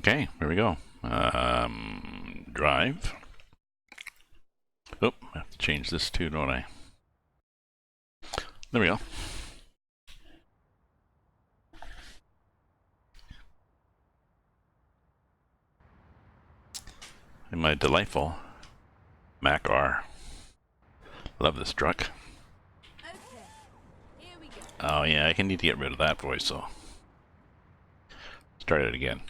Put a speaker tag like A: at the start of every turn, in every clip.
A: Okay, here we go. Drive. Oh, I have to change this too, don't I? There we go. In my delightful Mac R. Love this truck.
B: Okay, here we go.
A: Oh yeah, I can need to get rid of that voice, so start it again.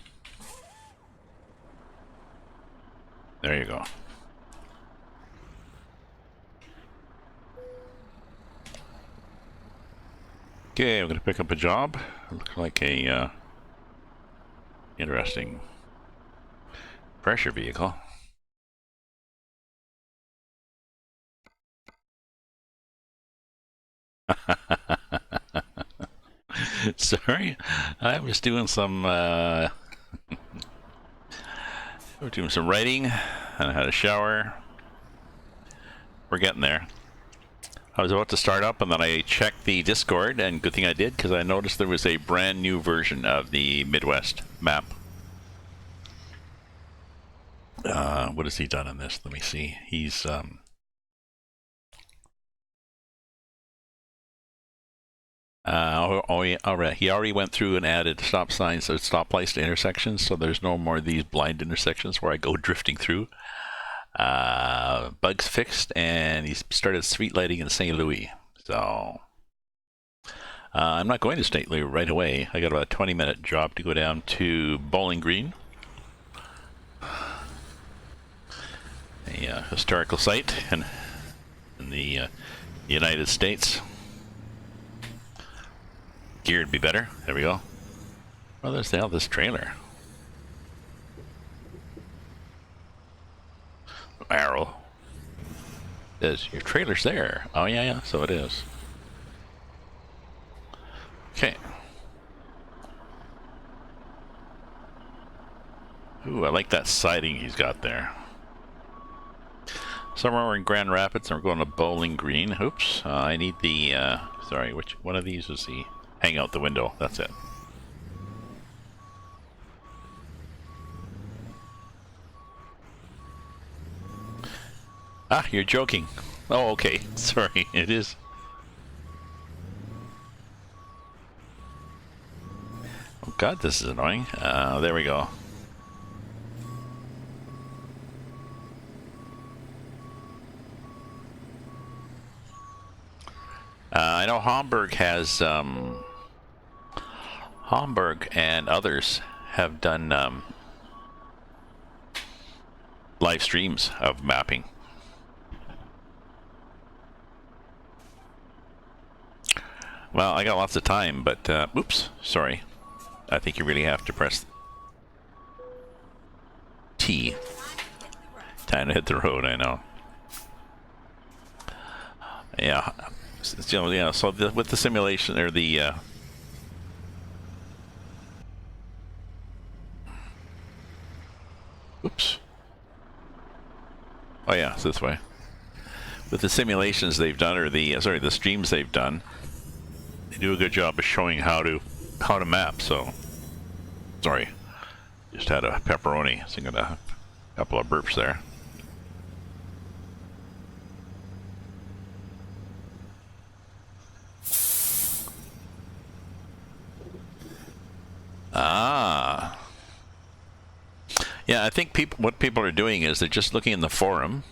A: There you go. Okay, I'm gonna pick up a job. Looks like a interesting pressure vehicle. Sorry, I was doing some we're doing some writing, and I had a shower. We're getting there. I was about to start up, and then I checked the Discord, and good thing I did, because I noticed there was a brand new version of the Midwest map. What has he done in this? Let me see. He's he already went through and added stop signs, so stoplights to intersections, so there's no more of these blind intersections where I go drifting through. Bugs fixed, and he's started street lighting in St. Louis. So I'm not going to St. Louis right away. I got about a 20-minute job to go down to Bowling Green, a historical site in the United States. Gear would be better. There we go. Oh, there's the hell this trailer. Arrow. Says your trailer's there. Oh yeah, so it is. Okay. Ooh, I like that siding he's got there. Somewhere we're in Grand Rapids and we're going to Bowling Green. Oops, I need the, sorry, which one of these is the hang out the window? That's it. Ah, you're joking. Oh, okay. Sorry, it is. Oh god, this is annoying. There we go. I know Hamburg has, Hamburg and others have done live streams of mapping. Well, I got lots of time, but, oops, sorry. I think you really have to press T. Time to hit the road, I know. Yeah. So, yeah, so with the simulation, or the, oops. Oh yeah, it's this way. With the simulations they've done, or the, sorry, the streams they've done, they do a good job of showing how to map, so. Sorry. Just had a pepperoni, so I got a couple of burps there. Ah. Yeah, I think what people are doing is they're just looking in the forum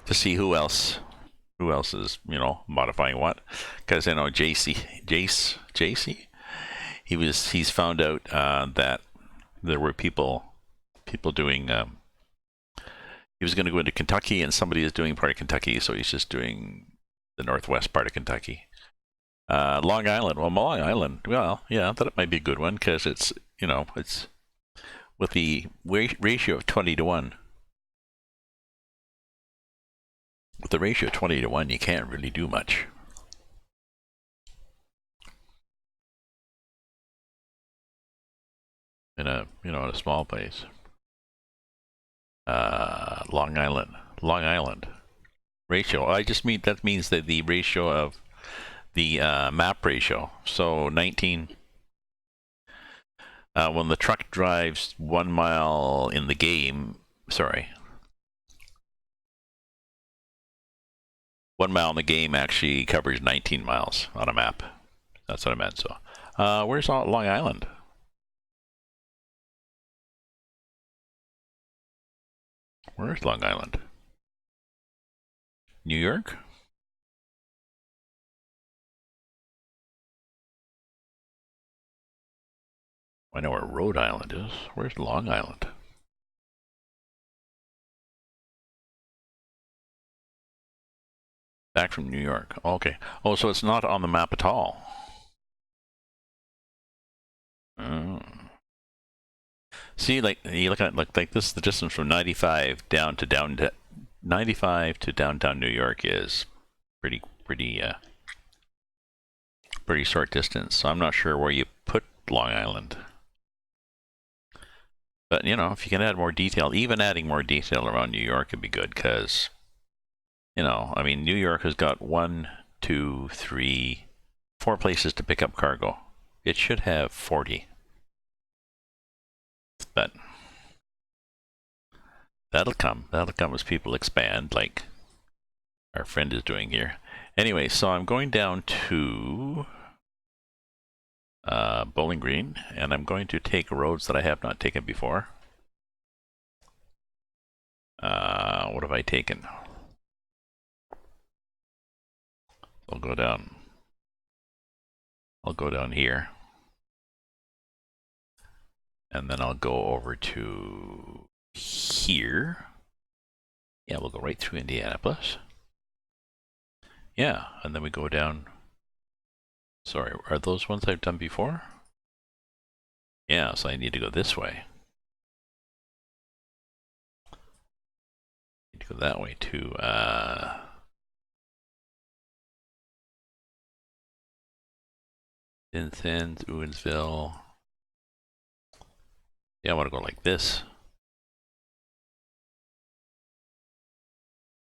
A: to see who else is, you know, modifying what. Because I know Jace, he's found out that there were people doing. He was going to go into Kentucky, and somebody is doing part of Kentucky, so he's just doing the northwest part of Kentucky. Long Island. Well, Long Island. Well, yeah, that might be a good one because it's, you know, it's with the ratio of 20 to 1. With the ratio of 20 to 1, you can't really do much. In a, you know, in a small place. Long Island ratio. I just mean that means that the ratio of the map ratio. So 19 When the truck drives 1 mile in the game, sorry, 1 mile in the game actually covers 19 miles on a map. That's what I meant. So, where's Long Island? Where's Long Island? New York? I know where Rhode Island is. Where's Long Island? Back from New York. Okay. Oh, so it's not on the map at all. See, like you look at it, like this, the distance from 95 down to 95 to downtown New York is pretty short distance. So I'm not sure where you put Long Island. But you know, if you can add more detail, even adding more detail around New York would be good, because you know, I mean, New York has got 1, 2, 3, 4 places to pick up cargo. It should have 40. But that'll come as people expand, like our friend is doing here. Anyway, so I'm going down to Bowling Green, and I'm going to take roads that I have not taken before. What have I taken? I'll go down here, and then I'll go over to here. Yeah, we'll go right through Indianapolis. Yeah, and then we go down. Sorry, are those ones I've done before? Yeah, so I need to go this way. I need to go that way too. Vincent, Owensville. Yeah, I want to go like this.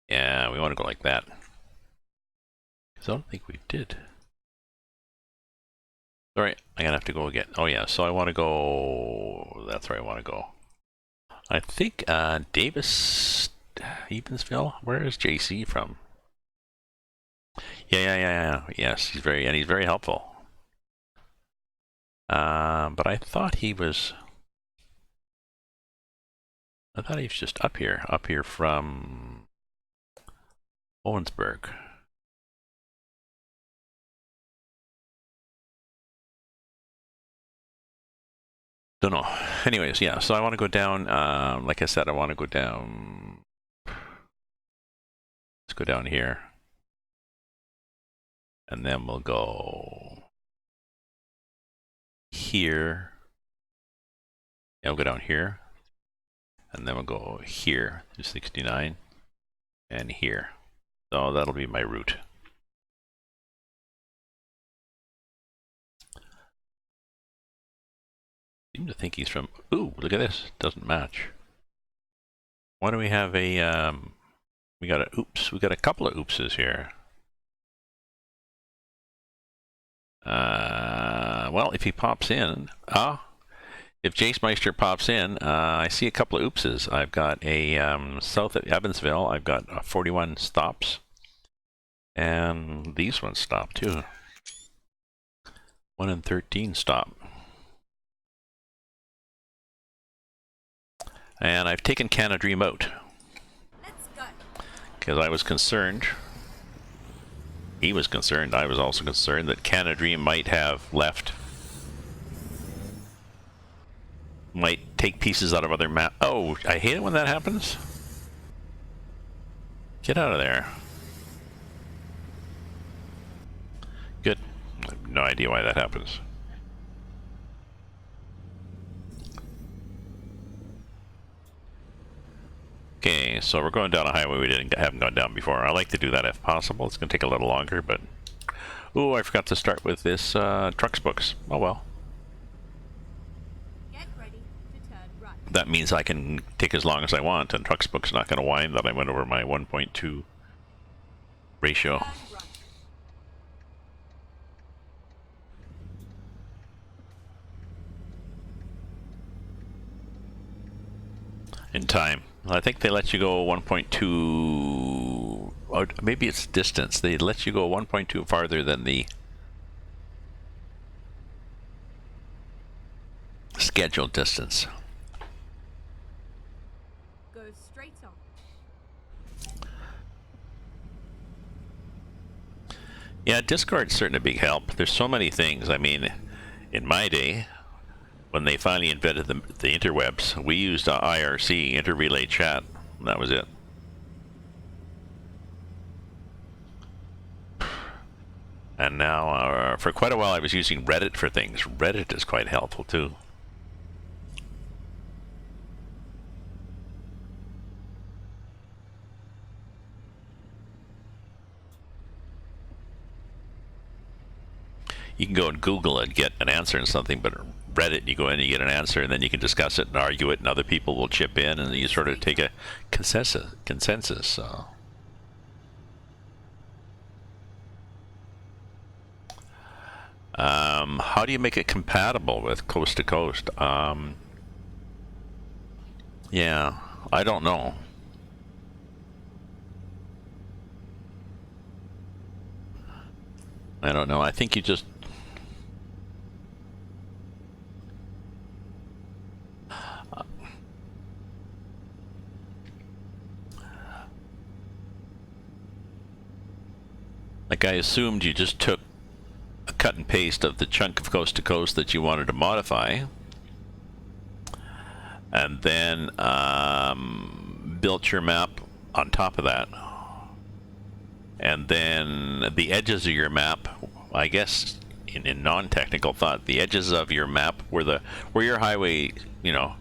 A: Yeah, we want to go like that. Because I don't think we did. Sorry, I'm gonna have to go again. Oh yeah, so I want to go. That's where I want to go. I think Davis, Evansville. Where is JC from? Yeah. Yes, he's very helpful. But I thought he was just up here from Owensburg. Don't know. Anyways, yeah, so I want to go down, like I said, I want to go down. Let's go down here. And then we'll go here. Yeah, we'll go down here. And then we'll go here to 69 and here. So that'll be my route. I seem to think he's from. Ooh, look at this. Doesn't match. Why do we have a we got a oops, we got a couple of oopses here. Well, if he pops in, if Jace Meister pops in, I see a couple of oopses. I've got a south of Evansville. I've got 41 stops, and these ones stop too. 1 and 13 stop. And I've taken Canadream out.
B: Let's go.
A: Because I was concerned. He was concerned. I was also concerned that Canadream might have left. Might take pieces out of other map. Oh, I hate it when that happens. Get out of there. Good. I have no idea why that happens. Okay, so we're going down a highway we haven't gone down before. I like to do that if possible. It's going to take a little longer, but... Ooh, I forgot to start with this trucks books. Oh well.
B: Get ready to turn right.
A: That means I can take as long as I want, and trucks book's not going to whine that I went over my 1.2 ratio.
B: Turn right.
A: in time. I think they let you go 1.2, or maybe it's distance. They let you go 1.2 farther than the scheduled distance.
B: Go straight on.
A: Yeah, Discord's certainly a big help. There's so many things. I mean, in my day, when they finally invented the interwebs, we used IRC, Interrelay Chat, and that was it. And now, for quite a while, I was using Reddit for things. Reddit is quite helpful, too. You can go and Google it, get an answer and something, but Reddit, you go in and you get an answer, and then you can discuss it and argue it, and other people will chip in, and you sort of take a consensus. So. How do you make it compatible with coast to coast? Yeah, I don't know. I don't know. I think you just... Like, I assumed you just took a cut and paste of the chunk of coast to coast that you wanted to modify, and then built your map on top of that. And then the edges of your map, I guess in non-technical thought, the edges of your map where your highway, you know,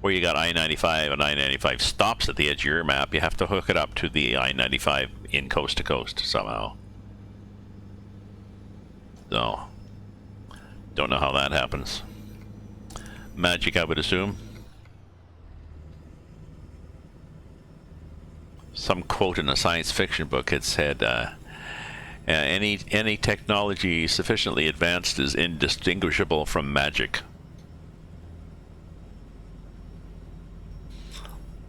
A: where you got I-95 and I-95 stops at the edge of your map, you have to hook it up to the I-95 in coast to coast somehow. So, don't know how that happens. Magic, I would assume. Some quote in a science fiction book had said, any technology sufficiently advanced is indistinguishable from magic.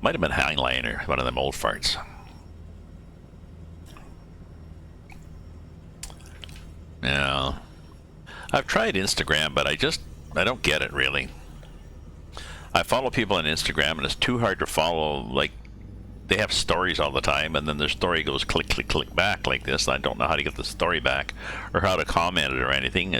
A: Might have been Heinlein, one of them old farts. Yeah. I've tried Instagram, but I don't get it, really. I follow people on Instagram, and it's too hard to follow. Like, they have stories all the time, and then their story goes click, click, click back like this. I don't know how to get the story back, or how to comment it or anything.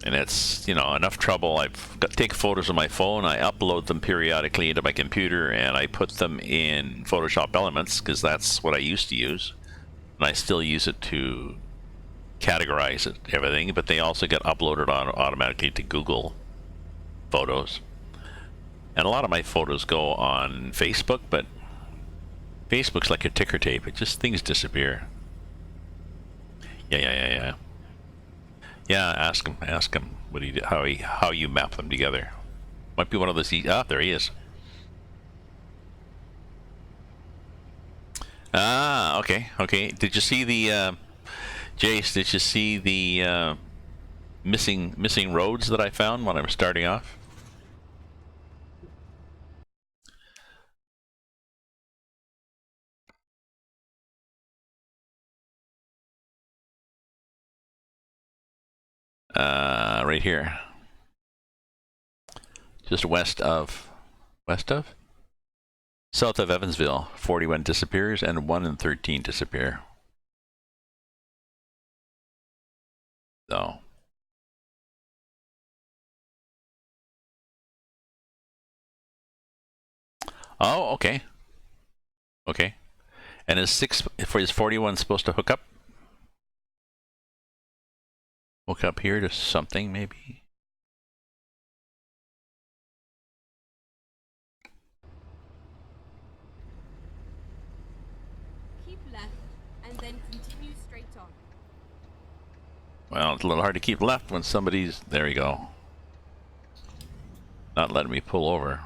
A: And it's, you know, enough trouble. I've got to take photos of my phone. I upload them periodically into my computer, and I put them in Photoshop Elements, because that's what I used to use. And I still use it to categorize it, everything, but they also get uploaded automatically to Google Photos. And a lot of my photos go on Facebook, but Facebook's like a ticker tape. It just, things disappear. Yeah. Yeah, ask him what he did, how you map them together. Might be one of those. There he is. Okay. Did you see the Jace? Did you see the missing roads that I found when I was starting off? Right here, just south of Evansville. 41 disappears, and 1 and 13 disappear. So. Oh, okay. Okay. And is 41 supposed to hook up? Hook up here to something, maybe?
B: Keep left and then continue straight on.
A: Well, it's a little hard to keep left when somebody's... There we go. Not letting me pull over.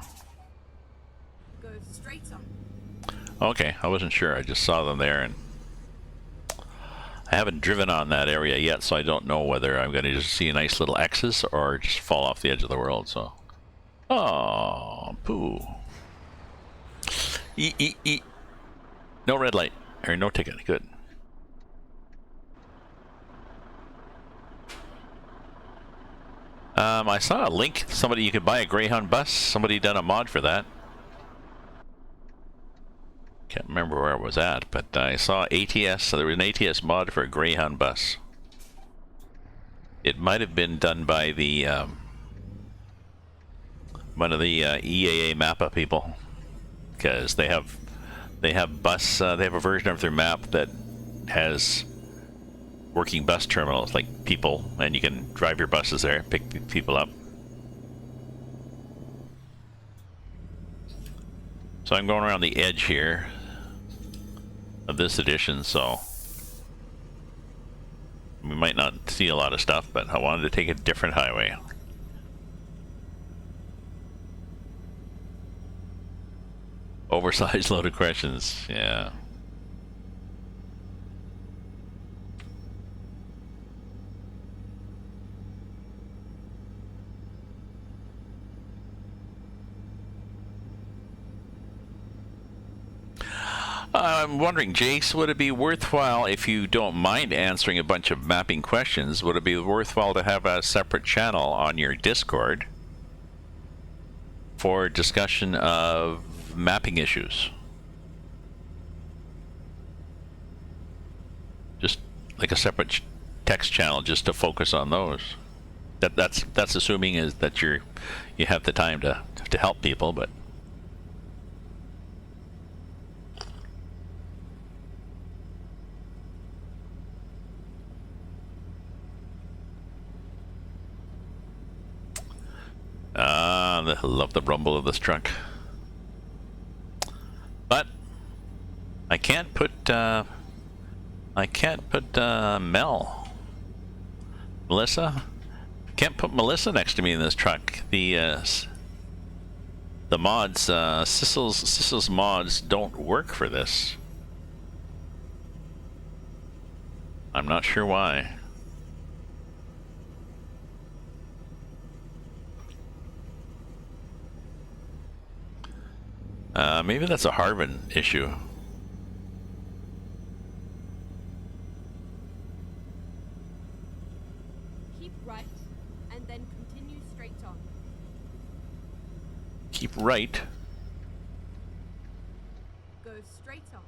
B: Go straight on.
A: Okay, I wasn't sure. I just saw them there, and I haven't driven on that area yet, so I don't know whether I'm going to just see nice little X's or just fall off the edge of the world. So, oh, poo. Eat. No red light or no ticket. Good. I saw a link. Somebody, you could buy a Greyhound bus. Somebody done a mod for that. Can't remember where it was at, but I saw ATS. So there was an ATS mod for a Greyhound bus. It might have been done by the one of the EAA Mappa people, because they have bus. They have a version of their map that has working bus terminals, like people, and you can drive your buses there, pick people up. So I'm going around the edge here of this edition, so we might not see a lot of stuff, but I wanted to take a different highway. Oversized load of questions, yeah. I'm wondering, Jace, would it be worthwhile, if you don't mind answering a bunch of mapping questions, would it be worthwhile to have a separate channel on your Discord for discussion of mapping issues? Just like a separate text channel just to focus on those. That's assuming is that you have the time to help people, but I love the rumble of this truck. But I can't put Melissa. Can't put Melissa next to me in this truck. The mods, Sissel's mods don't work for this. I'm not sure why. Maybe that's a Harvin issue.
B: Keep right, and then continue straight on.
A: Keep right.
B: Go straight on.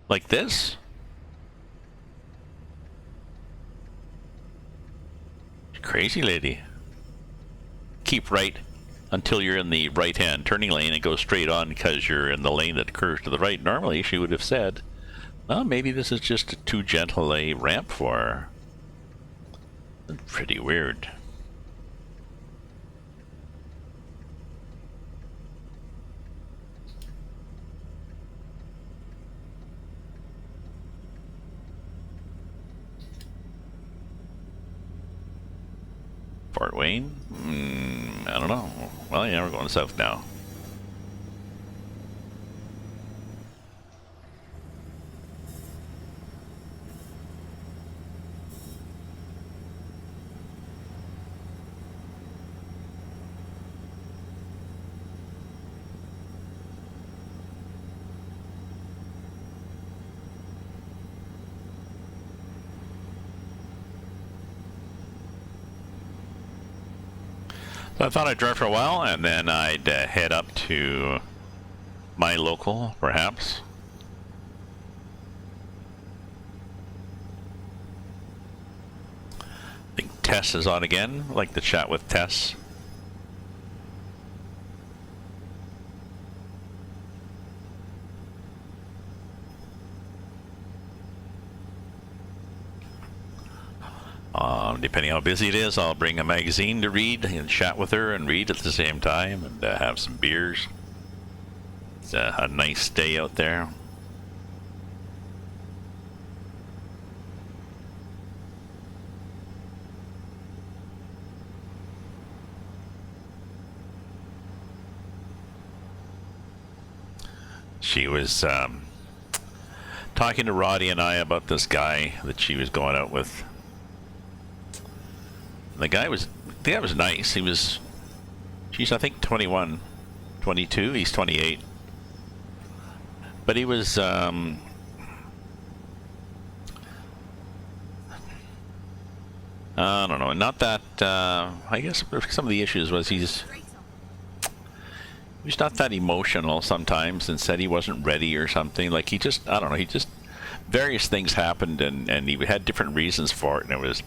A: Like this? Crazy lady. Keep right until you're in the right-hand turning lane and go straight on because you're in the lane that curves to the right. Normally, she would have said, well, maybe this is just too gentle a ramp for her. Pretty weird. Fort Wayne? I don't know. Well, yeah, we're going south now. So I thought I'd drive for a while, and then I'd head up to my local, perhaps. I think Tess is on again. I'd like to chat with Tess. Depending how busy it is, I'll bring a magazine to read and chat with her and read at the same time and have some beers. It's a nice day out there. She was talking to Roddy and I about this guy that she was going out with. The guy was nice. She's I think 21, 22. He's 28. But he was, I don't know. Not that. I guess some of the issues was he's not that emotional sometimes, and said he wasn't ready or something. Like he just, I don't know. He just various things happened, and he had different reasons for it, and it was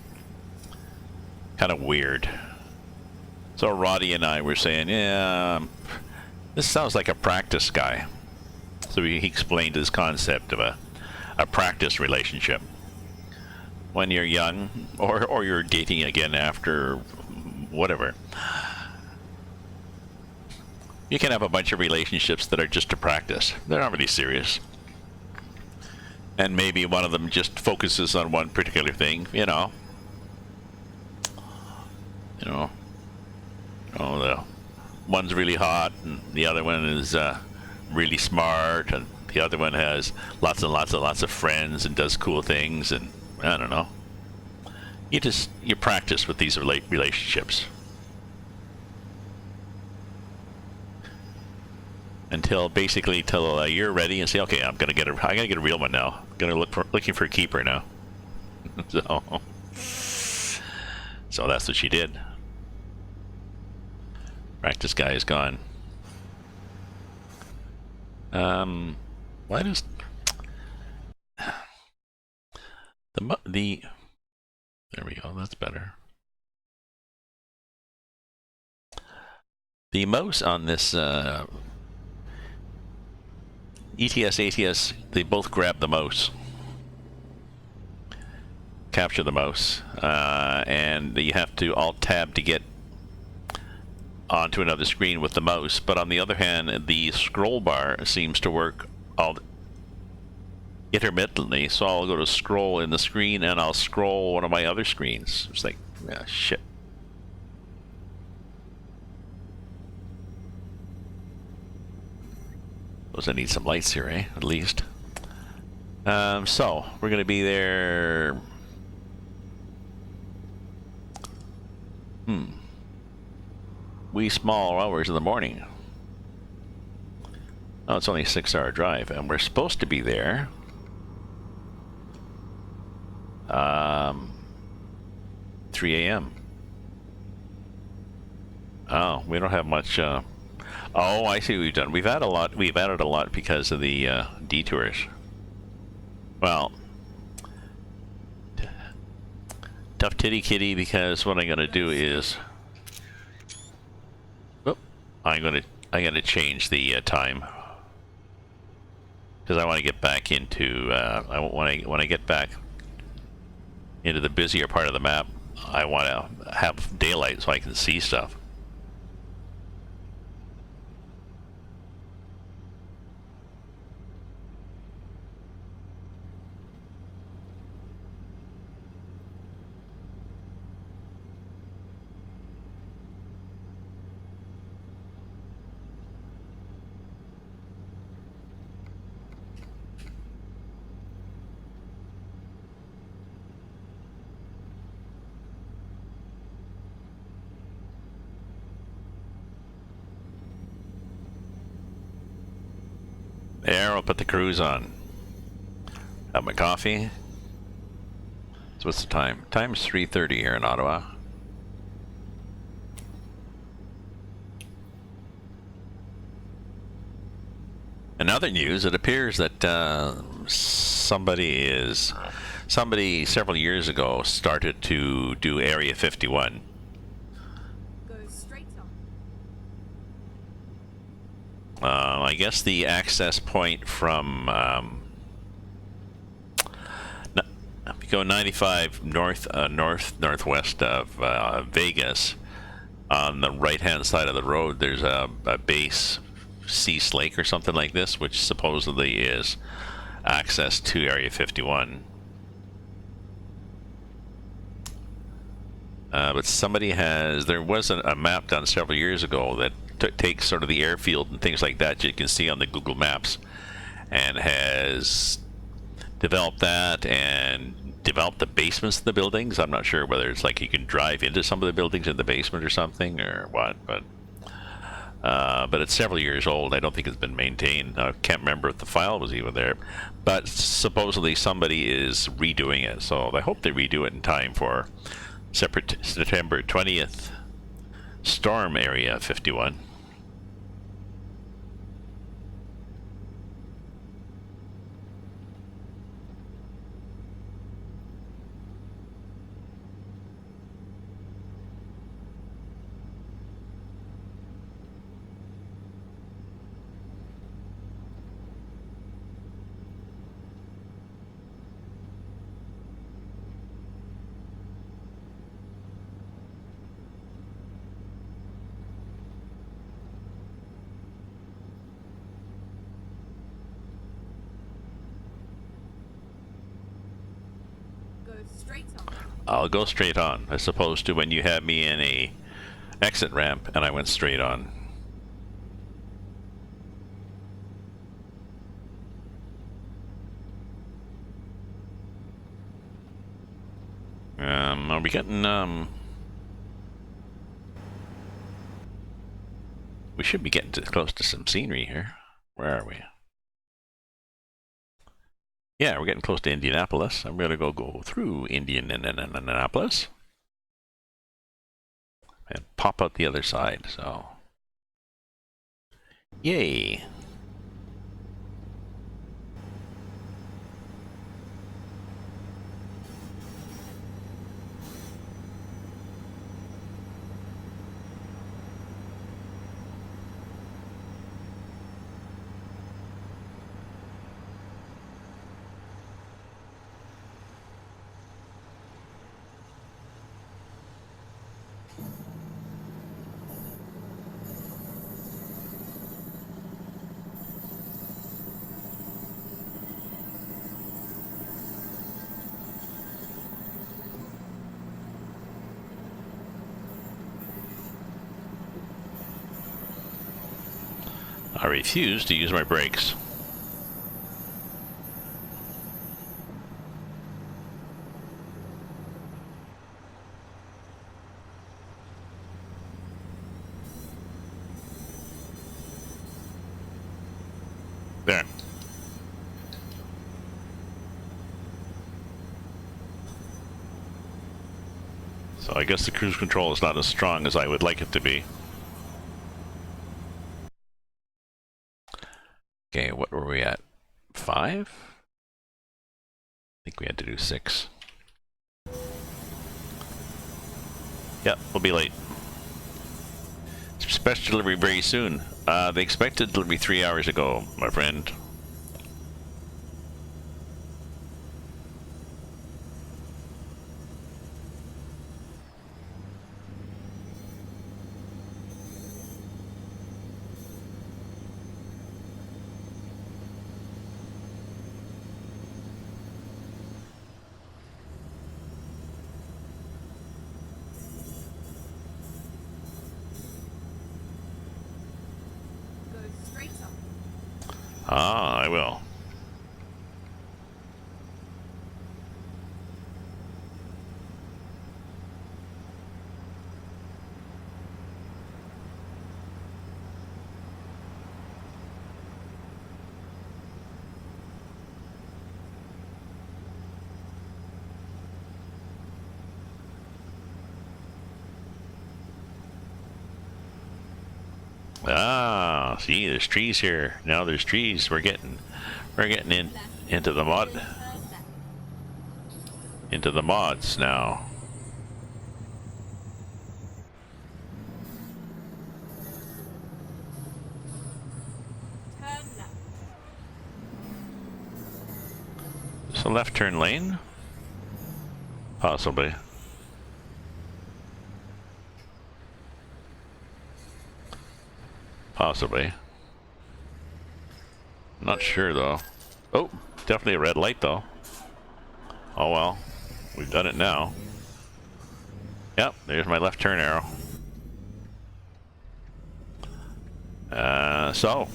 A: kind of weird. So Roddy and I were saying, yeah, this sounds like a practice guy. So he explained his concept of a practice relationship. When you're young, or you're dating again after whatever, you can have a bunch of relationships that are just a practice. They're not really serious. And maybe one of them just focuses on one particular thing, you know. The one's really hot, and the other one is really smart, and the other one has lots and lots of friends and does cool things, and I don't know. You practice with these relationships until you're ready and say, okay, I gotta get a real one now. I'm gonna looking for a keeper now. So that's what she did. Practice guy is gone. Why does the there we go, that's better. The mouse on this ETS, ATS, they both grab the mouse. Capture the mouse. And you have to Alt-Tab to get onto another screen with the mouse. But on the other hand, the scroll bar seems to work intermittently. So I'll go to scroll in the screen, and I'll scroll one of my other screens. It's like, yeah, shit. Suppose I need some lights here, eh? At least. So we're going to be there. Wee small hours in the morning. Oh, it's only a 6-hour drive, and we're supposed to be there. 3 a.m. Oh, we don't have much. Oh, I see what we've done. We've added a lot because of the detours. Well, tough titty kitty, because what I'm gonna do is, I'm gonna change the time, because I want to get back into when I get back into the busier part of the map, I want to have daylight so I can see stuff. There, I'll put the cruise on. Have my coffee. So what's the time? Time's 3:30 here in Ottawa. In other news, it appears that somebody several years ago started to do Area 51.
B: Go straight on.
A: I guess the access point from if you go 95 northwest of Vegas, on the right-hand side of the road, there's a base, Cease Lake or something like this, which supposedly is access to Area 51. But there was a map done several years ago that takes sort of the airfield and things like that you can see on the Google Maps, and has develop that and develop the basements of the buildings. I'm not sure whether it's like you can drive into some of the buildings in the basement or something or what, but it's several years old. I don't think it's been maintained. I can't remember if the file was even there, but supposedly somebody is redoing it. So I hope they redo it in time for September 20th storm area 51.
B: Go straight on.
A: I'll go straight on, as opposed to when you had me in a exit ramp and I went straight on. Are we getting, we should be getting close to some scenery here. Where are we? Yeah, we're getting close to Indianapolis. I'm gonna go through Indianapolis and pop out the other side, so. Yay! I refuse to use my brakes. There. So I guess the cruise control is not as strong as I would like it to be. Okay, what were we at? 5? I think we had to do 6. Yep, we'll be late. Special delivery very soon. They expected delivery 3 hours ago, my friend.
B: Go straight on.
A: Ah, I will. Ah, see, there's trees here. Now there's trees. We're getting in into the mod,
B: Turn left.
A: into the mods now.
B: Turn left.
A: Is a left turn lane? Possibly. Possibly. Not sure though. Oh, definitely a red light though. Oh well, we've done it now. Yep, there's my left turn arrow. So,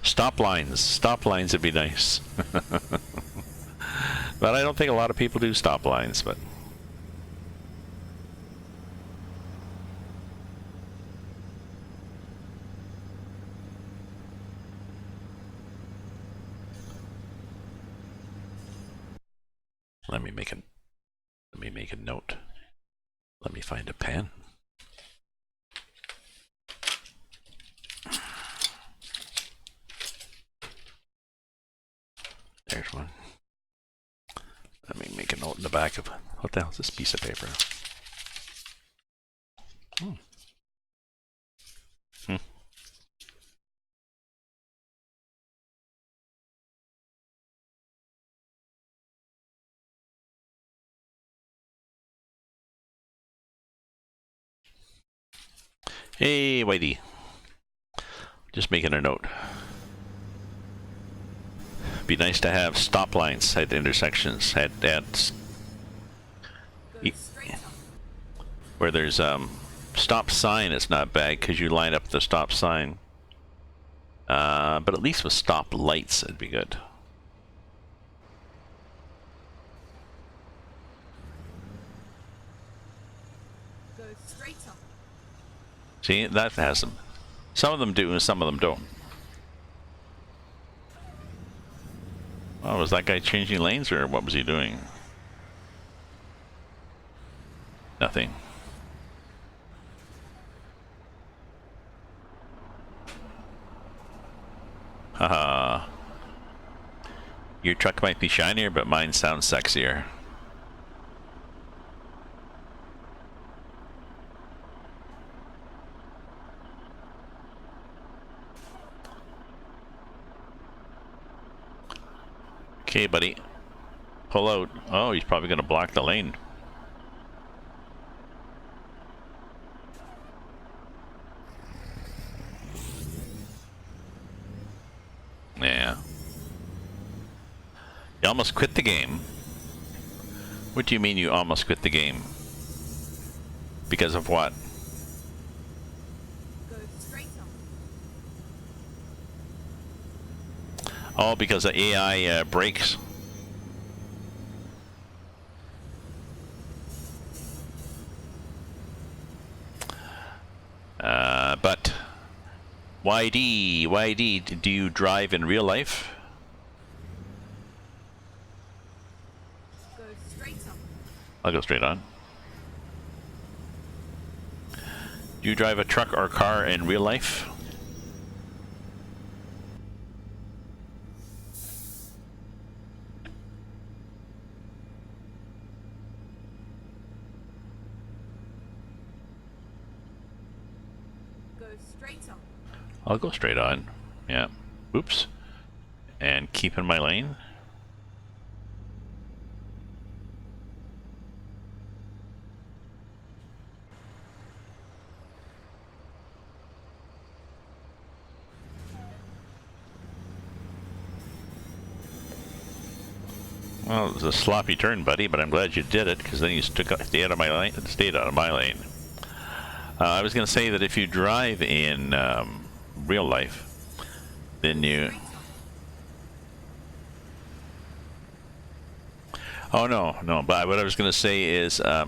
A: stop lines. Stop lines would be nice. But I don't think a lot of people do stop lines, but... Let me make a note. Let me find a pen. There's one. Let me make a note in the back of... What the hell is this piece of paper? Hmm. Hey, Whitey. Just making a note. Be nice to have stop lines at intersections, where there's stop sign. It's not bad because you line up the stop sign. But at least with stop lights, it'd be good.
B: Go straight up.
A: See, that has them. Some of them do, and some of them don't. Oh, was that guy changing lanes, or what was he doing? Nothing. Haha. Your truck might be shinier, but mine sounds sexier. Okay, buddy. Pull out. Oh, he's probably going to block the lane. Yeah. You almost quit the game. What do you mean you almost quit the game? Because of what?
B: Go straight up.
A: Oh, because the AI breaks. But YD, do you drive in real life?
B: Go straight up.
A: I'll go straight on. Do you drive a truck or car in real life?
B: Go straight up.
A: I'll go straight on. Yeah. Oops. And keep in my lane. Well, it was a sloppy turn, buddy, but I'm glad you did it, because then you stayed out of my lane. I was going to say that if you drive in real life, then you... Oh, no, but what I was going to say is a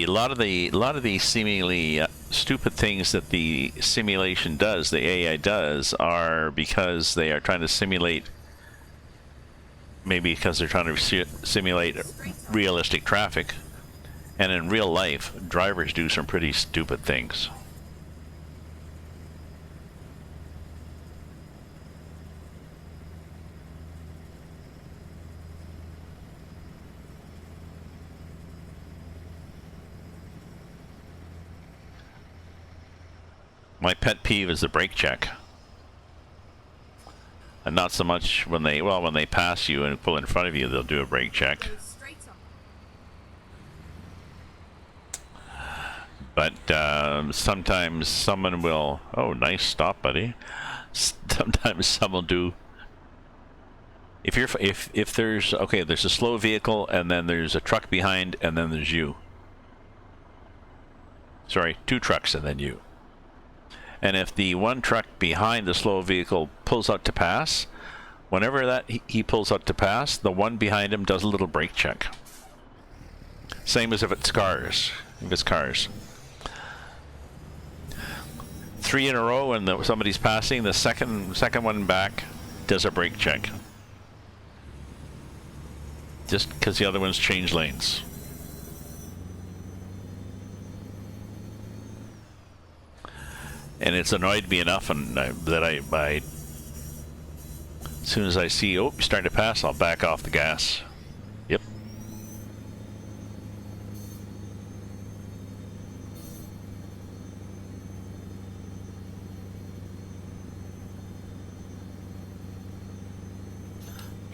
A: lot of the seemingly stupid things that the simulation does, the AI does, are because they are trying to simulate, maybe because they're trying to simulate realistic traffic. And in real life, drivers do some pretty stupid things. My pet peeve is the brake check. And not so much when they pass you and pull in front of you, they'll do a brake check.
B: Go straight up.
A: But sometimes someone will... Oh, nice stop, buddy. Sometimes someone will do... If there's... Okay, there's a slow vehicle, and then there's a truck behind, and then there's you. Sorry, two trucks, and then you. And if the one truck behind the slow vehicle pulls out to pass, Whenever that he pulls out to pass, the one behind him does a little brake check. Same as if it's cars. If it's cars. 3 in a row and somebody's passing, the second one back does a brake check. Just because the other ones change lanes. And it's annoyed me enough that I as soon as I see, oh, you're starting to pass, I'll back off the gas. Yep.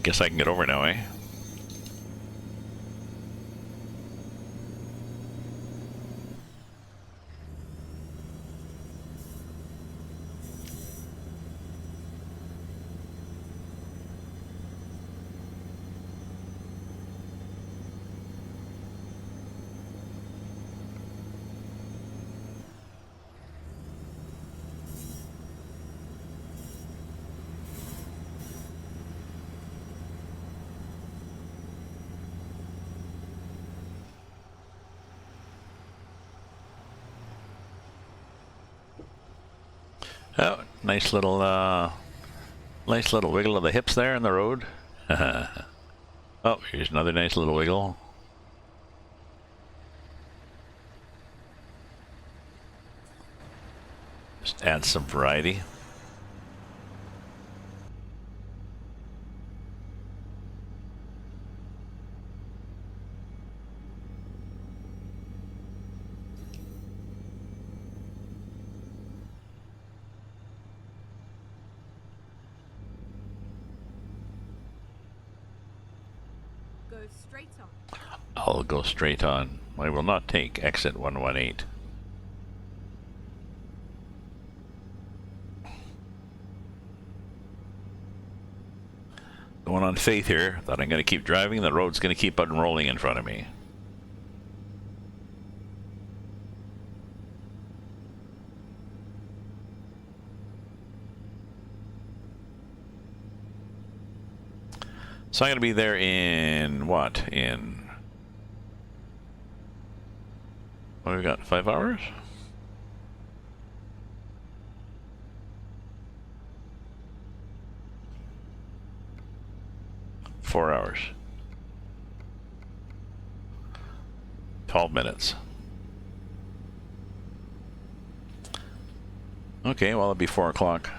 A: Guess I can get over now, eh? Oh, nice little wiggle of the hips there in the road. Oh, here's another nice little wiggle. Just add some variety.
B: Go straight on.
A: I'll go straight on. I will not take exit 118. Going on faith here that I'm going to keep driving, the road's going to keep unrolling in front of me. So I'm going to be there in what? What have we got? 5 hours? Four hours. 12 minutes. Okay, well, it'll be 4 o'clock.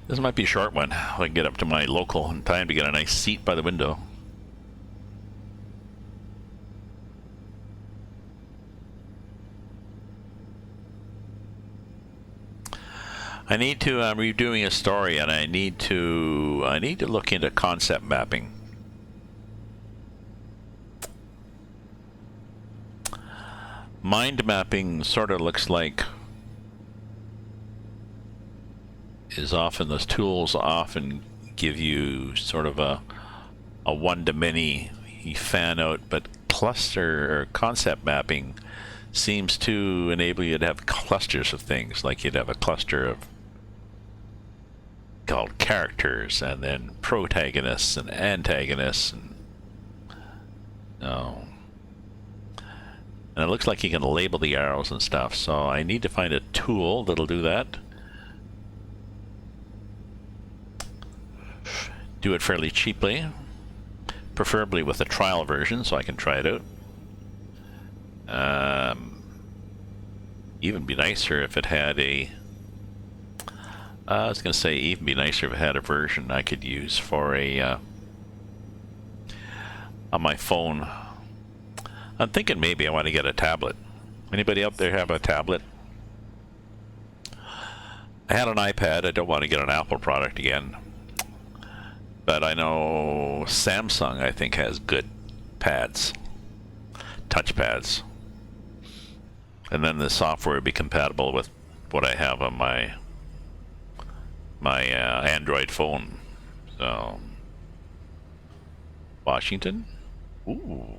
A: This might be a short one. I can get up to my local in time to get a nice seat by the window. I need to, I'm redoing a story, and I need to look into concept mapping. Mind mapping sort of looks like those tools often give you sort of a one-to-many fan out, but cluster or concept mapping seems to enable you to have clusters of things, like you'd have a cluster of called characters, and then protagonists and antagonists, and and it looks like you can label the arrows and stuff. So I need to find a tool that'll do that. Do it fairly cheaply, preferably with a trial version so I can try it out. Even be nicer if it had a I was gonna say even be nicer if it had a version I could use for a on my phone. I'm thinking maybe I want to get a tablet. Anybody out there have a tablet? I had an iPad. I don't want to get an Apple product again. But I know Samsung, I think, has good pads, touch pads. And then the software would be compatible with what I have on my Android phone. So, Washington? Ooh.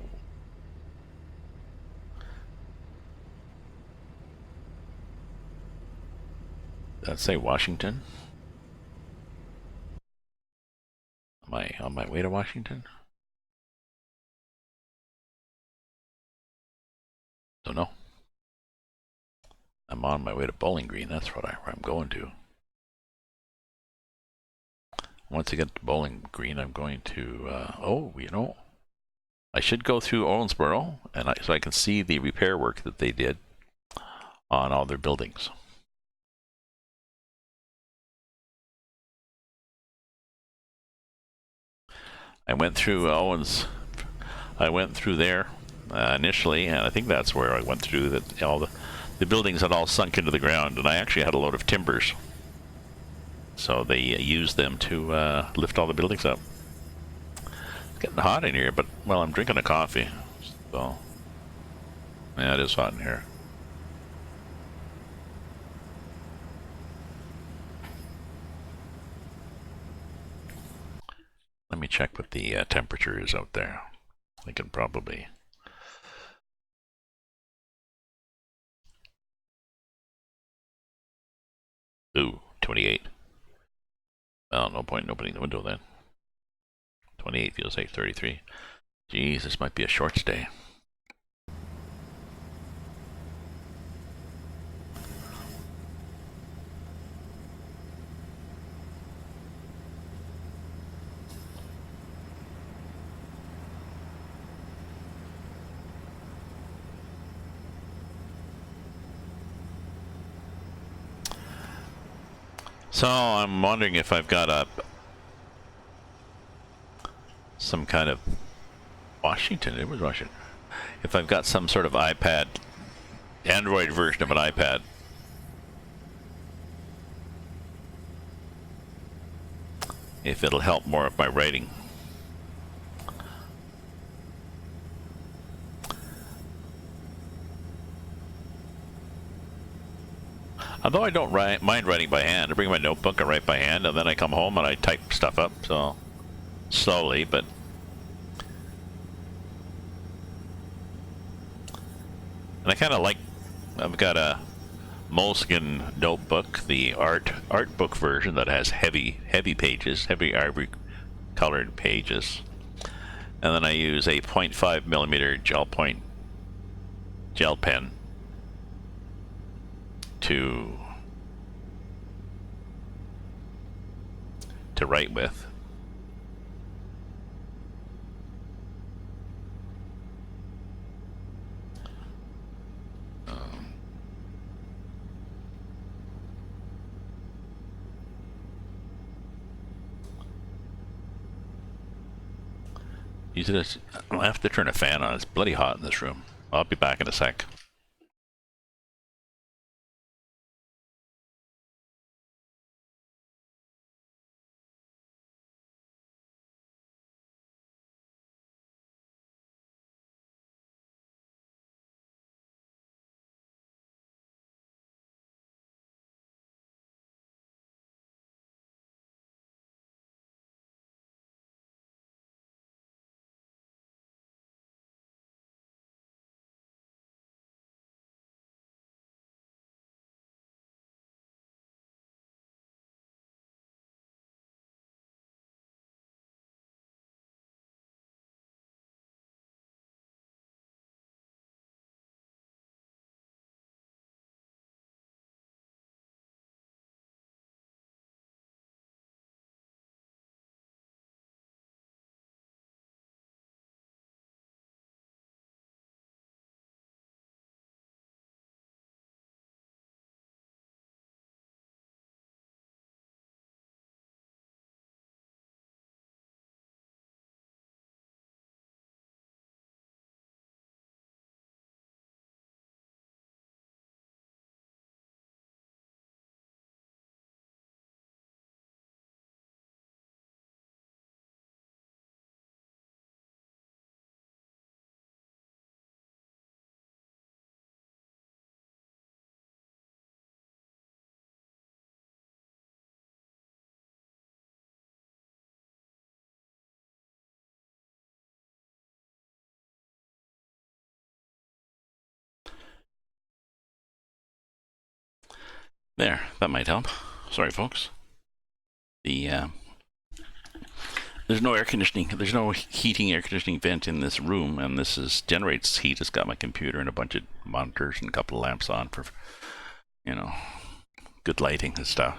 A: Did that say Washington? Am I on my way to Washington? Don't know. I'm on my way to Bowling Green. That's where I'm going to. Once I get to Bowling Green, I'm going to. Oh, you know, I should go through Owensboro, and so I can see the repair work that they did on all their buildings. I went through Owens. I went through there initially, and I think that's where I went through that. All the buildings had all sunk into the ground, and I actually had a load of timbers, so they used them to lift all the buildings up. It's getting hot in here, but well, I'm drinking a coffee, so yeah, it is hot in here. Let me check what the temperature is out there. I can probably. Ooh, 28. Well, no point in opening the window then. 28 feels like 33. Geez, this might be a short stay. So I'm wondering if I've got some kind of Washington. It was Washington. If I've got some sort of iPad, Android version of an iPad. If it'll help more of my writing. Although I don't mind writing by hand. I bring my notebook and write by hand, and then I come home and I type stuff up. So slowly, but and I kind of like. I've got a Moleskine notebook, the art book version that has heavy pages, heavy ivory colored pages, and then I use a 0.5 millimeter gel pen to write with. I'll have to turn a fan on. It's bloody hot in this room. I'll be back in a sec. There, that might help. Sorry, folks. There's no air conditioning. There's no heating air conditioning vent in this room, and this generates heat. It's got my computer and a bunch of monitors and a couple of lamps on for, good lighting and stuff.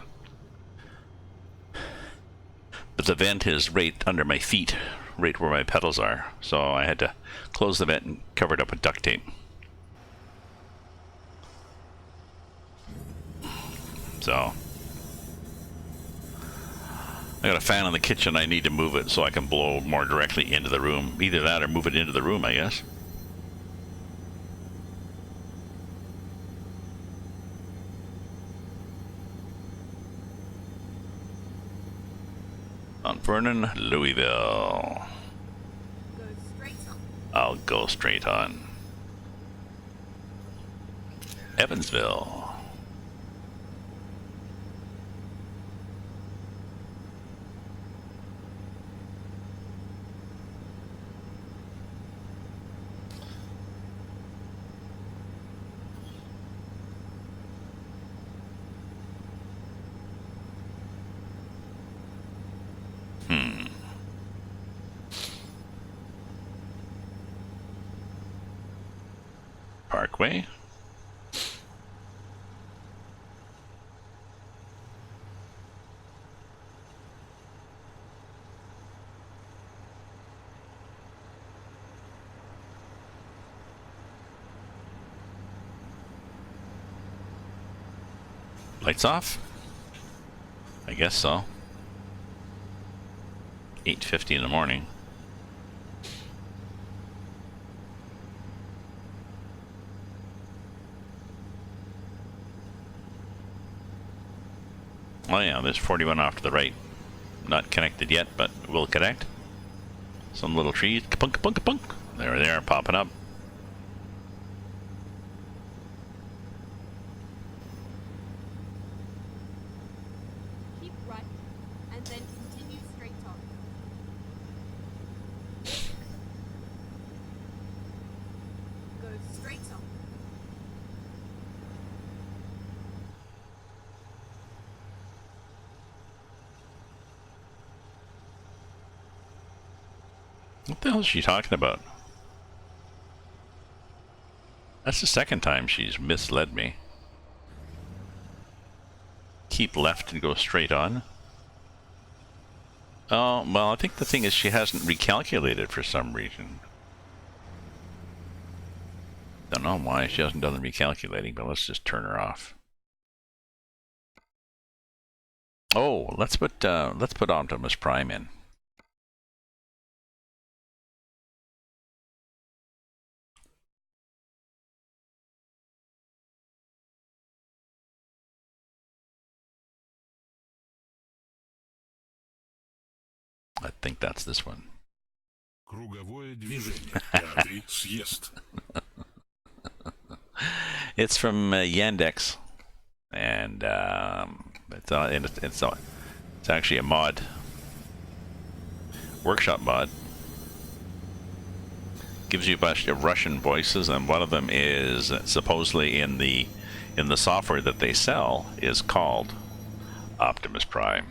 A: But the vent is right under my feet, right where my pedals are. So I had to close the vent and cover it up with duct tape. So I got a fan in the kitchen. I need to move it so I can blow more directly into the room. Either that or move it into the room, I guess. Mount Vernon, Louisville.
B: Go straight on.
A: I'll go straight on. Evansville. Parkway. Lights off? I guess so. 8:50 in the morning. Oh yeah, there's 41 off to the right. Not connected yet, but will connect. Some little trees. Kapunk, kapunk, kapunk. There they are, popping up.
B: Keep right, and then continue straight on. Go straight on.
A: What the hell is she talking about? That's the second time she's misled me. Keep left and go straight on. Oh, well, I think the thing is she hasn't recalculated for some reason. Don't know why she hasn't done the recalculating, but let's just turn her off. Oh, let's put Optimus Prime in. I think that's this one.
C: Круговое движение. Пятый съезд.
A: It's from Yandex, and it's actually a mod, workshop mod. Gives you a bunch of Russian voices, and one of them is supposedly in the software that they sell is called Optimus Prime.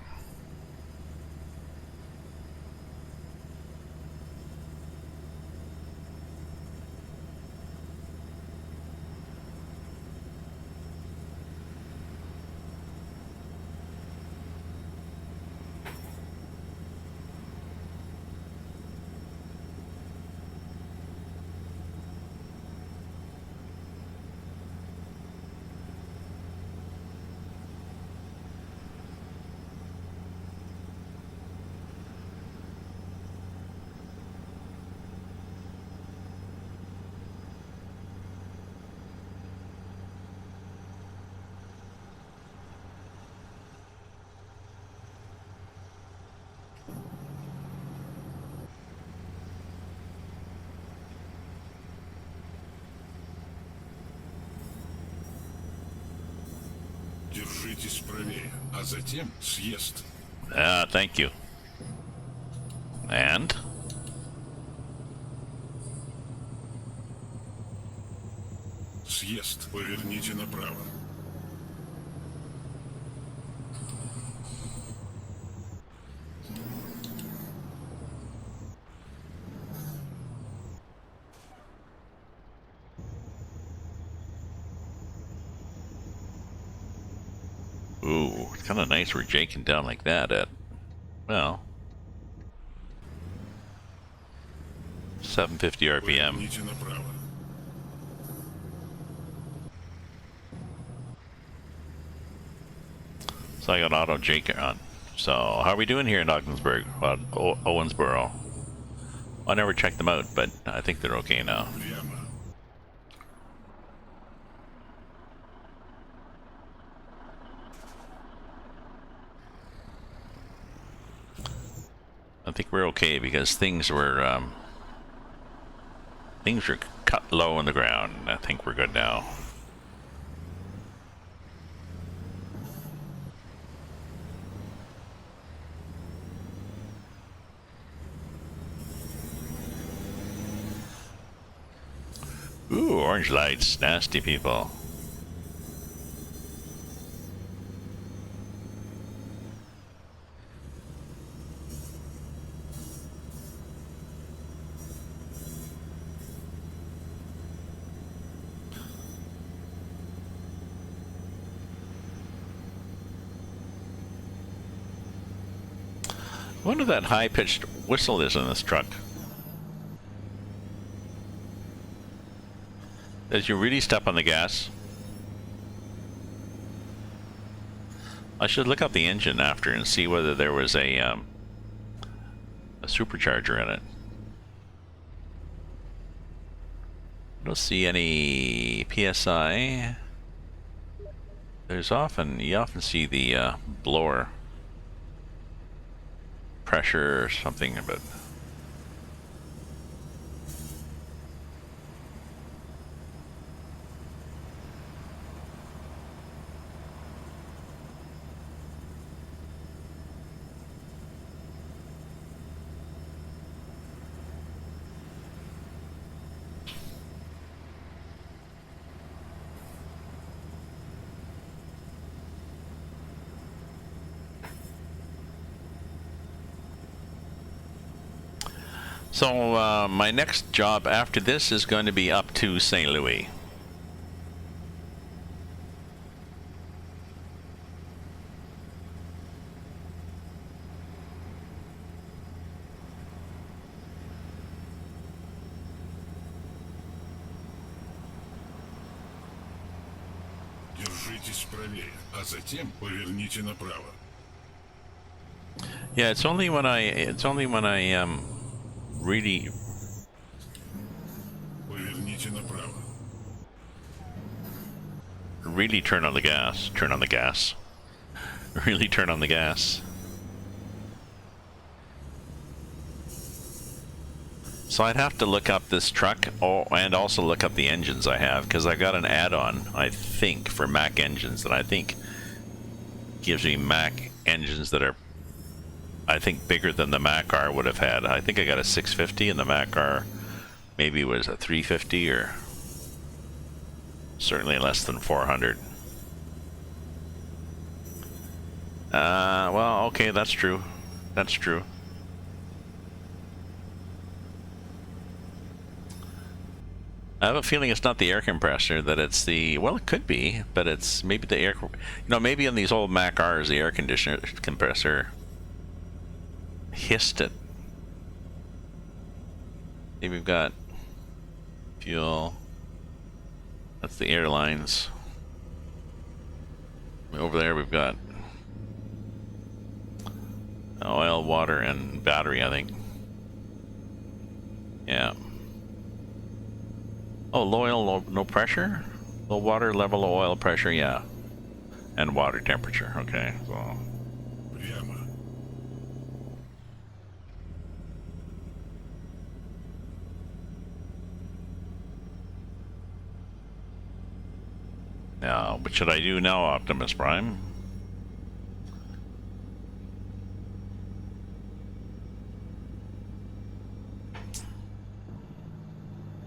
C: Держитесь правее, а затем съезд.
A: Thank you. And
C: Съезд. Поверните направо.
A: Ooh, it's kind of nice we're jaking down like that at, well, 750 RPM.
C: Поверните направо.
A: So I got auto jake on. So how are we doing here in Ogdensburg? Owensboro. I never checked them out, but I think they're okay now.
C: Прямо.
A: I think we're okay because things were cut low on the ground. I think we're good now. Ooh, orange lights, nasty people. I wonder if that high-pitched whistle is in this truck. Did you really step on the gas? I should look up the engine after and see whether there was a supercharger in it. I don't see any PSI. You often see the blower pressure or something, but so my next job after this is going to be up to St. Louis.
C: Держитесь правее, а затем поверните направо.
A: Yeah, it's only when I really
C: Поверните направо.
A: turn on the gas, really turn on the gas. So I'd have to look up this truck, and also look up the engines I have, because I've got an add-on, I think, for Mac engines that I think gives me Mac engines that are, I think, bigger than the Mac R would have had. I think I got a 650 and the Mac R maybe was a 350 or certainly less than 400. Well, okay, that's true. That's true. I have a feeling it's not the air compressor, that it's the, well, it could be, but it's maybe the air, maybe on these old Mac Rs, the air conditioner compressor hissed it. See, we've got fuel. That's the airlines. Over there we've got oil, water, and battery, I think. Yeah. Oh, low oil, no pressure? Low water, level of oil pressure, yeah. And water temperature, okay. So.
C: Прямо.
A: Now, what should I do now, Optimus Prime?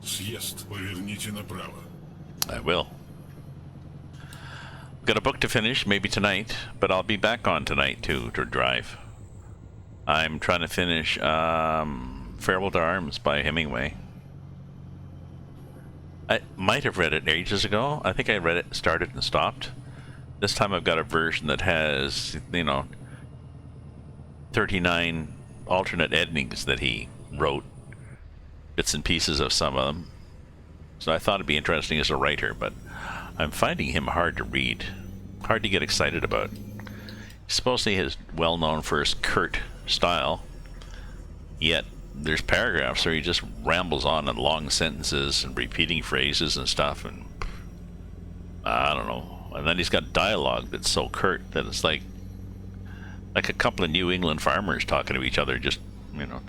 C: Съезд. Поверните направо.
A: I will. Got a book to finish, maybe tonight, but I'll be back on tonight too to drive. I'm trying to finish Farewell to Arms by Hemingway. I might have read it ages ago. I think I read it, started and stopped. This time I've got a version that has, you know, 39 alternate endings that he wrote, bits and pieces of some of them. So I thought it'd be interesting as a writer, but I'm finding him hard to read, hard to get excited about. Supposedly he's well known for his curt style, yet there's paragraphs where he just rambles on in long sentences and repeating phrases and stuff, and I don't know. And then he's got dialogue that's so curt that it's like a couple of New England farmers talking to each other, just, you know,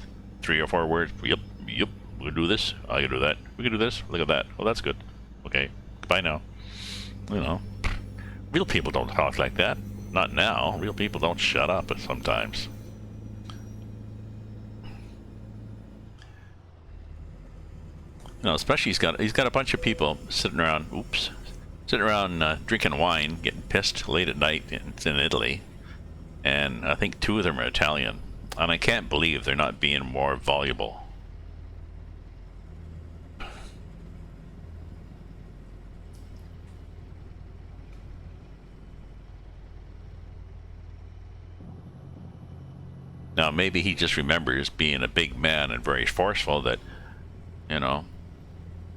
A: 3 or 4 words. Yep, we can do this. I can do that. We can do this. Look at that. Oh, that's good. Okay, goodbye now. You know, real people don't talk like that. Not now. Real people don't shut up sometimes. No, especially he's got a bunch of people sitting around. Sitting around drinking wine, getting pissed late at night. It's in Italy, and I think 2 of them are Italian, and I can't believe they're not being more voluble. Now maybe he just remembers being a big man and very forceful, that, you know,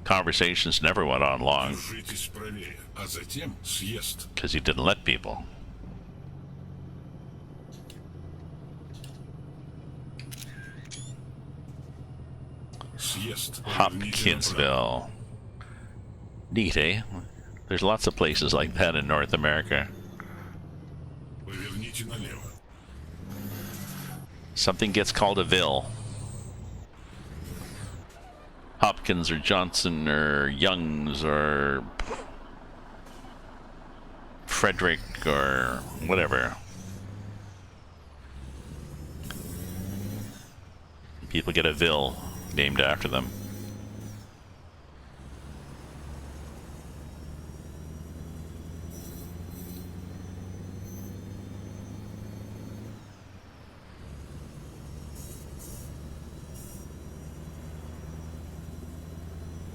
A: conversations never went on long
C: Держитесь правее, а затем съезд.
A: because he didn't let people.
C: Съезд. Поверните направо.
A: Hopkinsville. Neat, eh? There's lots of places like that in North America.
C: Поверните налево.
A: Something gets called a ville. Hopkins or Johnson or Youngs or Frederick or whatever. People get a ville named after them.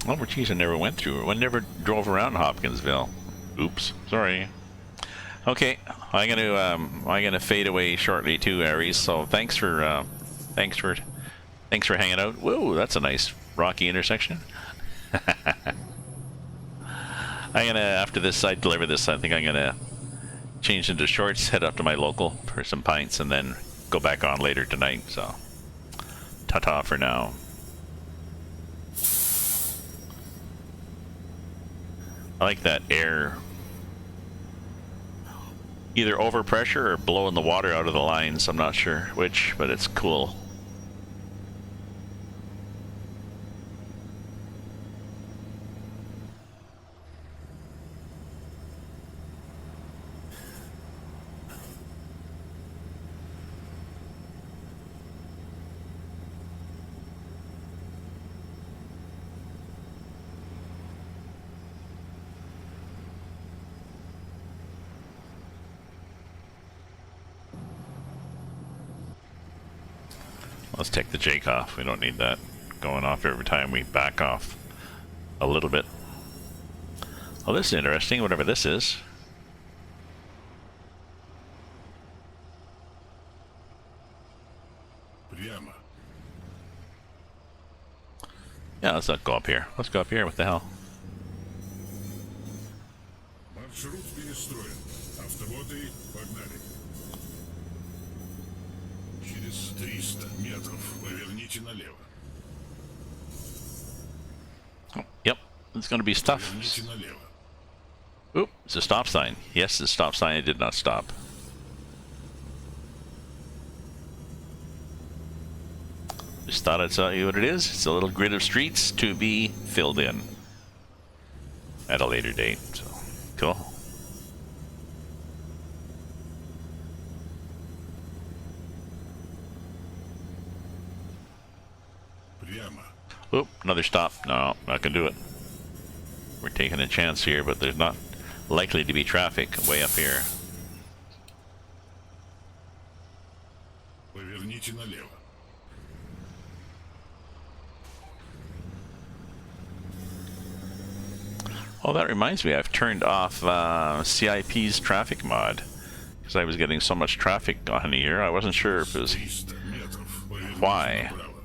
A: Oh, geez, I never went through it. I never drove around Hopkinsville. Oops, sorry. Okay, I'm gonna fade away shortly too, Aries. So thanks for hanging out. Whoa, that's a nice rocky intersection. After this, I deliver this. I think I'm gonna change into shorts, head up to my local for some pints, and then go back on later tonight. So, ta-ta for now. I like that air, either overpressure or blowing the water out of the lines. I'm not sure which, but it's cool. Let's take the jake off. We don't need that going off every time we back off a little bit. Oh, this is interesting, whatever this is.
C: Прямо.
A: Yeah, let's not go up here. Let's go up here. What the hell?
C: Маршрут перестроен. Автоводы погнали. Через 300 метров поверните налево.
A: Oh, yep, it's going to be stuff.
C: Поверните налево.
A: Oop, it's a stop sign. Yes, the stop sign. It did not stop. Just thought I'd tell you what it is. It's a little grid of streets to be filled in at a later date. So, cool.
C: Прямо.
A: Oop, another stop. No, not gonna do it. We're taking a chance here, but there's not likely to be traffic way up here.
C: Поверните налево.
A: Oh, that reminds me, I've turned off CIP's traffic mod because I was getting so much traffic on here. I wasn't sure if it was
C: 300 метров. Поверните
A: why.
C: направо.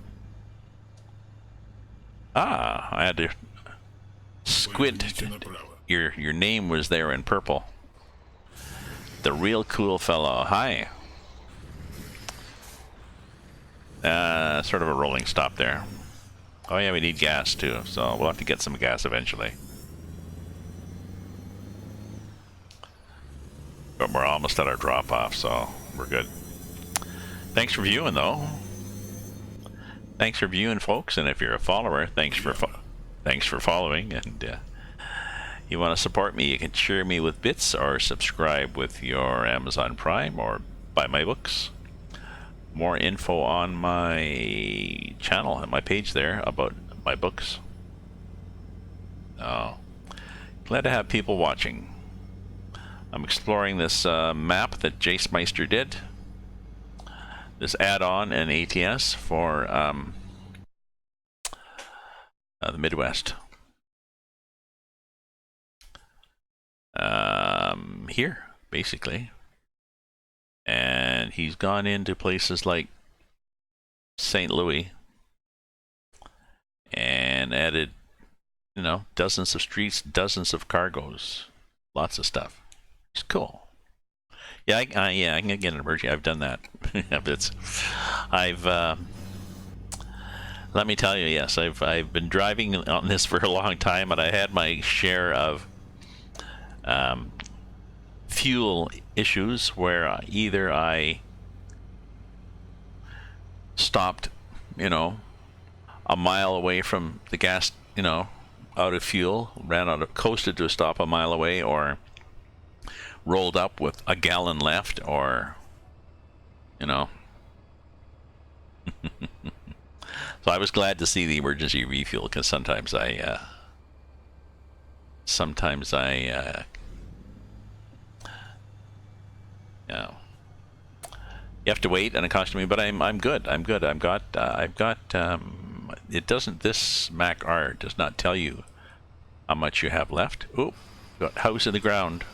A: Ah, I had to squint.
C: Поверните направо.
A: Your name was there in purple. The real cool fellow. Hi. Sort of a rolling stop there. Oh yeah, we need gas too, so we'll have to get some gas eventually. But we're almost at our drop-off, so we're good. Thanks for viewing, though. Thanks for viewing, folks, and if you're a follower, thanks for following, and you want to support me, you can cheer me with bits or subscribe with your Amazon Prime or buy my books. More info on my channel and my page there about my books. Oh, glad to have people watching. I'm exploring this map that Jace Meister did. This add-on and ATS for the Midwest. Here, basically. And he's gone into places like St. Louis and added, you know, dozens of streets, dozens of cargoes, lots of stuff. It's cool. Yeah, I can get an emergency. I've done that. Let me tell you, yes, I've been driving on this for a long time, and I had my share of fuel issues where either I stopped, you know, a mile away from the gas, you know, out of fuel, coasted to a stop a mile away, or rolled up with a gallon left, or, you know. So I was glad to see the emergency refuel, because sometimes I you know, you have to wait, and it costs me. But I'm good. I've got it doesn't. This Mac R does not tell you how much you have left. Oop, got house in the ground.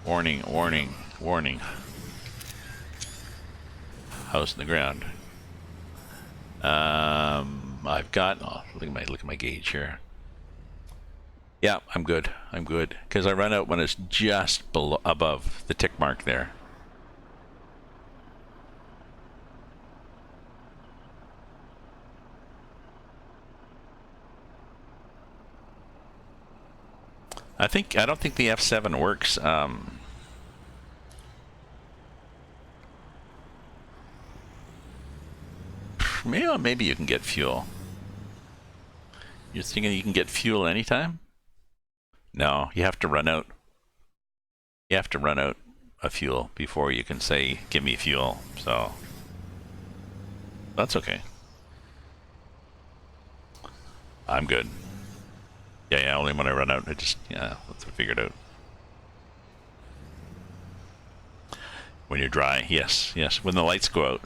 A: Warning, warning, warning. House in the ground. I've got. Oh, look at my gauge here. Yeah, I'm good. I'm good, because I run out when it's just below, above the tick mark there. I don't think the F7 works. Maybe you can get fuel. You're thinking you can get fuel anytime? No, you have to run out. You have to run out of fuel before you can say, "Give me fuel." So that's okay. I'm good. Yeah, only when I run out, I just, let's figure it out. When you're dry, yes. When the lights go out.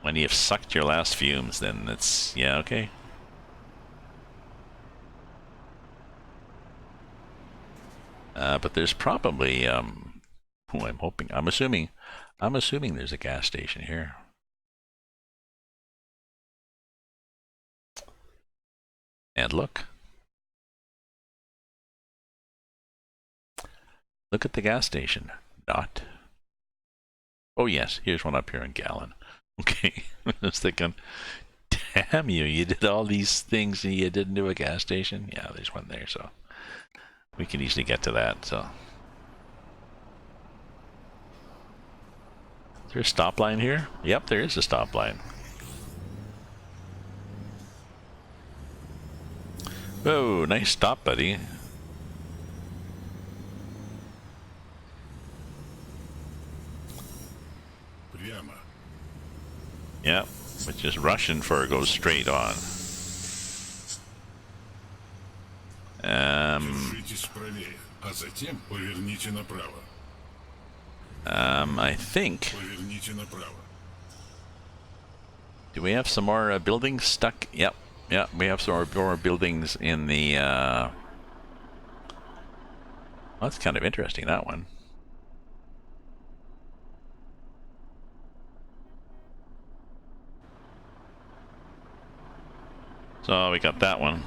A: When you've sucked your last fumes, then it's, yeah, okay. But there's probably, I'm assuming there's a gas station here. And look at the gas station. Not. Oh yes, here's one up here in Gallon. Okay, I was thinking, damn you did all these things and you didn't do a gas station? Yeah, there's one there, so we can easily get to that, so. Is there a stop line here? Yep, there is a stop line. Whoa, nice stop, buddy.
C: Прямо.
A: Yep, which is Russian for goes straight on.
C: Держитесь правее, а затем поверните направо.
A: I think
C: Поверните направо.
A: Do we have some more buildings stuck? Yep. Yeah, we have some more buildings in the... Well, that's kind of interesting, that one. So we got that one.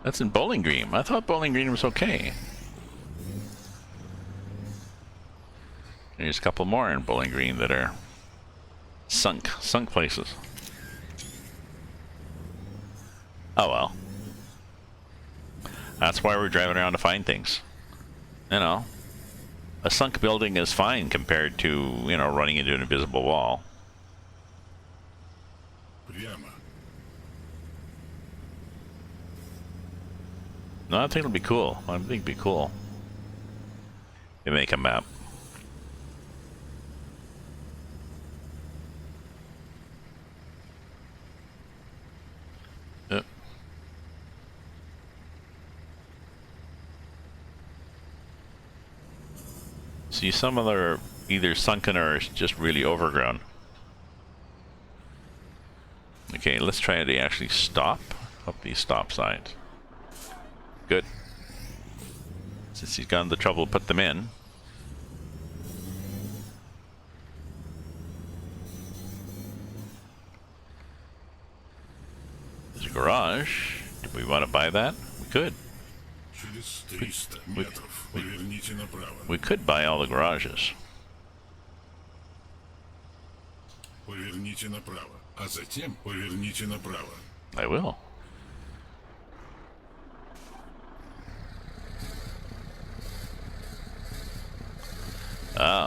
A: That's in Bowling Green. I thought Bowling Green was okay. There's a couple more in Bowling Green that are sunk places. Oh well. That's why we're driving around to find things. You know, a sunk building is fine compared to, you know, running into an invisible wall.
C: Прямо.
A: No, I think it'll be cool. I think it'd be cool. We make a map. See, some of them are either sunken or just really overgrown. Okay, let's try to actually stop up these stop signs. Good. Since he's gone to the trouble to put them in. There's a garage. Do we want to buy that? We could.
C: Через 300 метров поверните направо.
A: We could buy all the garages.
C: Поверните направо, а затем поверните направо.
A: I will.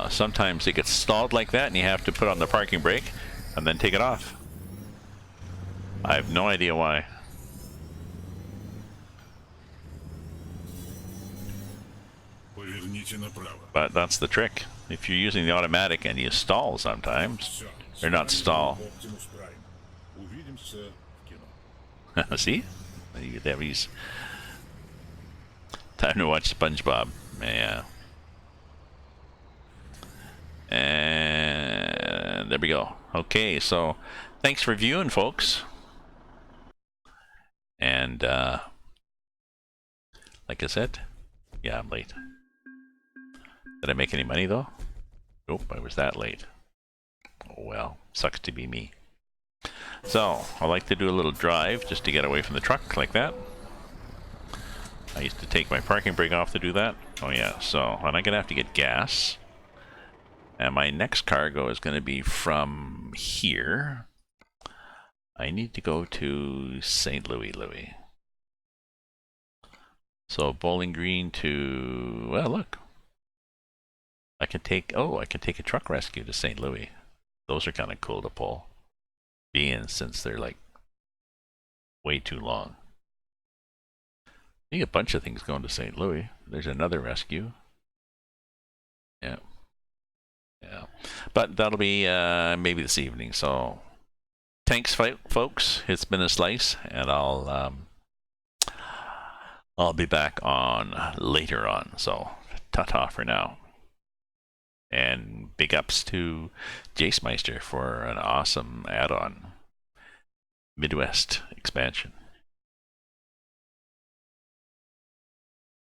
A: Sometimes it gets stalled like that and you have to put on the parking brake and then take it off. I have no idea why.
C: Поверните направо.
A: But that's the trick. If you're using the automatic and you stall sometimes,
C: Всё.
A: or not stall.
C: Optimus Prime. Увидимся в кино.
A: See? There he's... Time to watch SpongeBob. Yeah. And there we go. Okay, so thanks for viewing, folks. And like I said, yeah, I'm late. Did I make any money though? Nope, I was that late. Oh well, sucks to be me. So, I like to do a little drive just to get away from the truck like that. I used to take my parking brake off to do that. Oh yeah, so, and I'm gonna have to get gas. And my next cargo is going to be from here. I need to go to St. Louis. So Bowling Green to, well, look. I can take a truck rescue to St. Louis. Those are kind of cool to pull. Since they're like way too long. I think a bunch of things going to St. Louis. There's another rescue. Yeah. Yeah, but that'll be maybe this evening. So, thanks, folks. It's been a slice, and I'll be back on later on. So, ta-ta for now. And big ups to Jace Meister for an awesome add-on. Midwest expansion.